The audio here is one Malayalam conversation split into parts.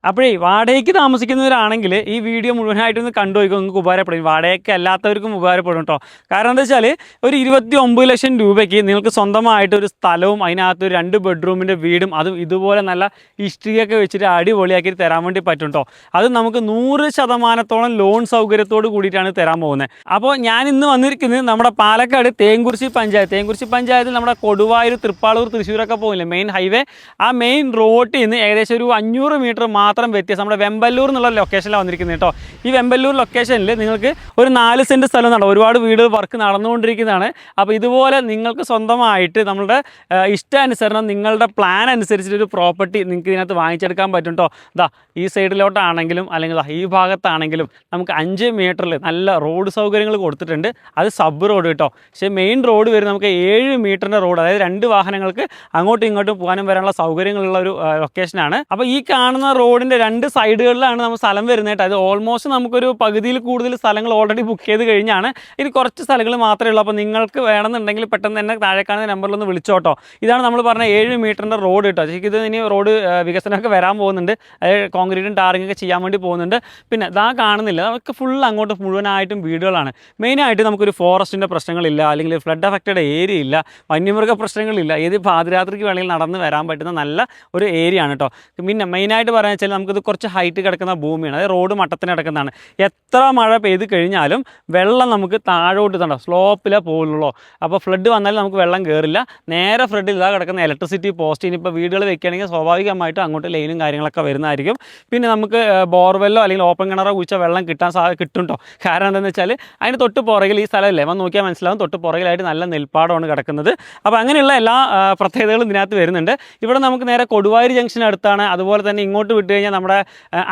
അപ്പോഴേ വാടകയ്ക്ക് താമസിക്കുന്നവരാണെങ്കിൽ ഈ വീഡിയോ മുഴുവനായിട്ടൊന്ന് കണ്ടുപോയിക്കോ, നിങ്ങൾക്ക് ഉപകാരപ്പെടും. വാടകയ്ക്ക് അല്ലാത്തവർക്കും ഉപകാരപ്പെടും കേട്ടോ. കാരണം എന്താ വെച്ചാൽ ഒരു 29 ലക്ഷം രൂപയ്ക്ക് നിങ്ങൾക്ക് സ്വന്തമായിട്ട് ഒരു സ്ഥലവും അതിനകത്ത് ഒരു 2 ബെഡ്റൂമിൻ്റെ വീടും അതും ഇതുപോലെ നല്ല ഇഷ്ടികയൊക്കെ വെച്ചിട്ട് അടിപൊളിയാക്കി തരാൻ വേണ്ടി പറ്റും കേട്ടോ. അത് നമുക്ക് 100% ലോൺ സൗകര്യത്തോട് കൂടിയിട്ടാണ് തരാൻ പോകുന്നത്. അപ്പോൾ ഞാൻ ഇന്ന് വന്നിരിക്കുന്നത് നമ്മുടെ പാലക്കാട് തേങ്കുറിശ്ശി പഞ്ചായത്തിൽ നമ്മുടെ കൊടുവായൂർ, തൃപ്പാളൂർ, തൃശ്ശൂരൊക്കെ പോകില്ലേ മെയിൻ ഹൈവേ, ആ മെയിൻ റോഡിൽ നിന്ന് ഏകദേശം ഒരു 500 മീറ്റർ മാത്രം വ്യത്യാസം നമ്മുടെ വെമ്പല്ലൂർ എന്നുള്ള ലൊക്കേഷനിലാണ് വന്നിരിക്കുന്നത് കേട്ടോ. ഈ വെമ്പല്ലൂർ ലൊക്കേഷനിൽ നിങ്ങൾക്ക് ഒരു 4 സെൻറ്റ് സ്ഥലം നടക്കും, ഒരുപാട് വീട് വർക്ക് നടന്നുകൊണ്ടിരിക്കുന്നതാണ്. അപ്പോൾ ഇതുപോലെ നിങ്ങൾക്ക് സ്വന്തമായിട്ട് നമ്മുടെ ഇഷ്ടാനുസരണം നിങ്ങളുടെ പ്ലാൻ അനുസരിച്ചിട്ടൊരു പ്രോപ്പർട്ടി നിങ്ങൾക്ക് ഇതിനകത്ത് വാങ്ങിച്ചെടുക്കാൻ പറ്റും കേട്ടോ. ഇതാ ഈ സൈഡിലോട്ടാണെങ്കിലും അല്ലെങ്കിൽ ഈ ഭാഗത്താണെങ്കിലും നമുക്ക് 5 മീറ്ററിൽ നല്ല റോഡ് സൗകര്യങ്ങൾ കൊടുത്തിട്ടുണ്ട്. അത് സബ് റോഡ് കേട്ടോ. പക്ഷേ മെയിൻ റോഡ് വരും നമുക്ക് 7 മീറ്ററിൻ്റെ റോഡ്, അതായത് 2 വാഹനങ്ങൾക്ക് അങ്ങോട്ടും ഇങ്ങോട്ടും പോകാനും വരാനുള്ള സൗകര്യങ്ങളുള്ള ഒരു ലൊക്കേഷനാണ്. അപ്പോൾ ഈ കാണുന്ന റോഡിൻ്റെ 2 സൈഡുകളിലാണ് നമ്മൾ സ്ഥലം വരുന്നത് കേട്ടോ. അത് ഓൾമോസ്റ്റ് നമുക്കൊരു പകുതിയിൽ കൂടുതൽ സ്ഥലങ്ങൾ ഓൾറെഡി ബുക്ക് ചെയ്ത് കഴിഞ്ഞാണ്. ഇനി കുറച്ച് സ്ഥലങ്ങൾ മാത്രമേ ഉള്ളൂ. അപ്പോൾ നിങ്ങൾക്ക് വേണമെന്നുണ്ടെങ്കിൽ പെട്ടെന്ന് തന്നെ താഴെ കാണുന്ന നമ്പറിലൊന്ന് വിളിച്ചോട്ടോ. ഇതാണ് നമ്മൾ പറഞ്ഞ 7 മീറ്ററിൻ്റെ റോഡ് കേട്ടോ. ശരിക്കും ഇത് ഇനി റോഡ് വികസനമൊക്കെ വരാൻ പോകുന്നുണ്ട്, അതായത് കോൺക്രീറ്റും ടാറിങ്ങൊക്കെ ചെയ്യാൻ വേണ്ടി പോകുന്നുണ്ട്. പിന്നെ ഇതാ കാണുന്നില്ല, നമുക്ക് ഫുൾ അങ്ങോട്ട് മുഴുവനായിട്ടും വീടുകളാണ്. മെയിനായിട്ട് നമുക്കൊരു ഫോറസ്റ്റിൻ്റെ പ്രശ്നങ്ങളില്ല, അല്ലെങ്കിൽ ഫ്ലഡ് അഫക്റ്റഡ് ഏരിയ ഇല്ല, വന്യമൃഗ പ്രശ്നങ്ങളില്ല. ഏത് പാതിരാത്രിക്ക് വേണമെങ്കിൽ നടന്ന് വരാൻ പറ്റുന്ന നല്ല ഒരു ഏരിയ ആണ് കേട്ടോ. പിന്നെ മെയിനായിട്ട് പറയാൻ വെച്ചാൽ നമുക്കിത് കുറച്ച് ഹൈറ്റ് കിടക്കുന്ന ഭൂമിയാണ്, അതായത് റോഡ് മട്ടത്തിന് കിടക്കുന്നതാണ്. എത്ര മഴ പെയ്ത് കഴിഞ്ഞാലും വെള്ളം നമുക്ക് താഴോട്ട് തണ്ടോ സ്ലോപ്പിലേ പോകുള്ളൂ. അപ്പോൾ ഫ്ലഡ് വന്നാലും നമുക്ക് വെള്ളം കയറില്ല. നേരെ ഫ്ലഡിൽ ഇതാ കിടക്കുന്ന ഇലക്ട്രിസിറ്റി പോസ്റ്റ്, ഇനിയിപ്പോൾ വീടുകൾ വെക്കുകയാണെങ്കിൽ സ്വാഭാവികമായിട്ടും അങ്ങോട്ട് ലൈനും കാര്യങ്ങളൊക്കെ വരുന്നതായിരിക്കും. പിന്നെ നമുക്ക് ബോർവെല്ലോ അല്ലെങ്കിൽ ഓപ്പൺ കിണറോ കുഴിച്ചാൽ വെള്ളം കിട്ടും കേട്ടോ. കാരണം എന്താണെന്ന് വെച്ചാൽ അതിന് തൊട്ട് പുറകിൽ ഈ സ്ഥലമല്ലേ വന്ന് നോക്കിയാൽ മനസ്സിലാവും, തൊട്ട് പുറകിലായിട്ട് നല്ല നെൽപ്പാടമാണ് കിടക്കുന്നത്. അപ്പോൾ അങ്ങനെയുള്ള എല്ലാ പ്രത്യേകതകളും ഇതിനകത്ത് വരുന്നുണ്ട്. ഇവിടെ നമുക്ക് നേരെ കൊടുവായൂർ ജംഗ്ഷൻ അടുത്താണ്. അതുപോലെ തന്നെ ഇങ്ങോട്ട് വിട്ട് കഴിഞ്ഞാൽ നമ്മുടെ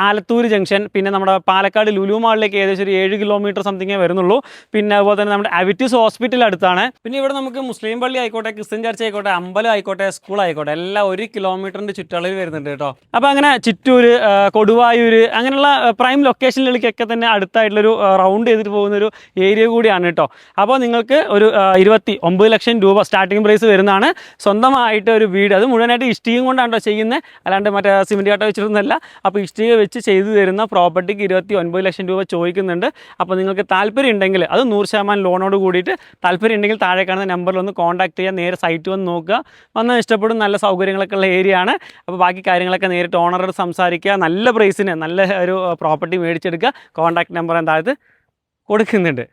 ആലത്തൂർ ജംഗ്ഷൻ, പിന്നെ നമ്മുടെ പാലക്കാട് ലുലു മാളിലേക്ക് ഏകദേശം ഒരു 7 കിലോമീറ്റർ സംതിങ്ങേ വരുന്നുള്ളൂ. പിന്നെ അതുപോലെ തന്നെ നമ്മുടെ അവിറ്റീസ് ഹോസ്പിറ്റൽ അടുത്താണ്. പിന്നെ ഇവിടെ നമുക്ക് മുസ്ലിം പള്ളി ആയിക്കോട്ടെ, ക്രിസ്ത്യൻ ചർച്ച് ആയിക്കോട്ടെ, അമ്പലം ആയിക്കോട്ടെ, സ്കൂൾ ആയിക്കോട്ടെ, എല്ലാം 1 കിലോമീറ്ററിൻ്റെ ചുറ്റളവിൽ വരുന്നുണ്ട് കേട്ടോ. അപ്പോൾ അങ്ങനെ ചിറ്റൂർ, കൊടുവായൂർ അങ്ങനെയുള്ള പ്രൈം ലൊക്കേഷനിലേക്കൊക്കെ തന്നെ അടുത്തായിട്ടുള്ളൊരു റൗണ്ട് ചെയ്തിട്ട് പോകുന്നൊരു ഏരിയ കൂടിയാണ് കേട്ടോ. അപ്പോൾ നിങ്ങൾക്ക് ഒരു 29 ലക്ഷം രൂപ സ്റ്റാർട്ടിംഗ് പ്രൈസ് വരുന്നതാണ്. സ്വന്തമായിട്ട് ഒരു വീട്, അത് മുഴുവനായിട്ട് ഇഷ്ടികയും കൊണ്ടാണ് കേട്ടോ ചെയ്യുന്നത്, അല്ലാണ്ട് മറ്റേ സിമെൻറ്റ് കട്ട വെച്ചിട്ടൊന്നുമല്ല. അപ്പോൾ ഇഷ്ടിക വെച്ച് ചെയ്തു തരുന്ന പ്രോപ്പർട്ടിക്ക് 29 ലക്ഷം രൂപ ചോദിക്കുന്നുണ്ട്. അപ്പോൾ നിങ്ങൾക്ക് താല്പര്യം ഉണ്ടെങ്കിൽ, അത് 100% ലോണോട് കൂടിയിട്ട് താല്പര്യം ഉണ്ടെങ്കിൽ താഴെ കാണുന്ന നമ്പറിൽ ഒന്ന് കോൺടാക്ട് ചെയ്യുക. നേരെ സൈറ്റ് വന്ന് നോക്കുക, വന്നാൽ ഇഷ്ടപ്പെടും. നല്ല സൗകര്യങ്ങളൊക്കെ ഉള്ള ഏരിയ ആണ്. അപ്പോൾ ബാക്കി കാര്യങ്ങളൊക്കെ നേരിട്ട് ഓണറോട് സംസാരിക്കുക. നല്ല പ്രൈസിന് നല്ല ഒരു പ്രോപ്പർട്ടി മേടിച്ചെടുക്കുക. കോൺടാക്ട് നമ്പർ എന്തായത് കൊടുക്കുന്നുണ്ട്.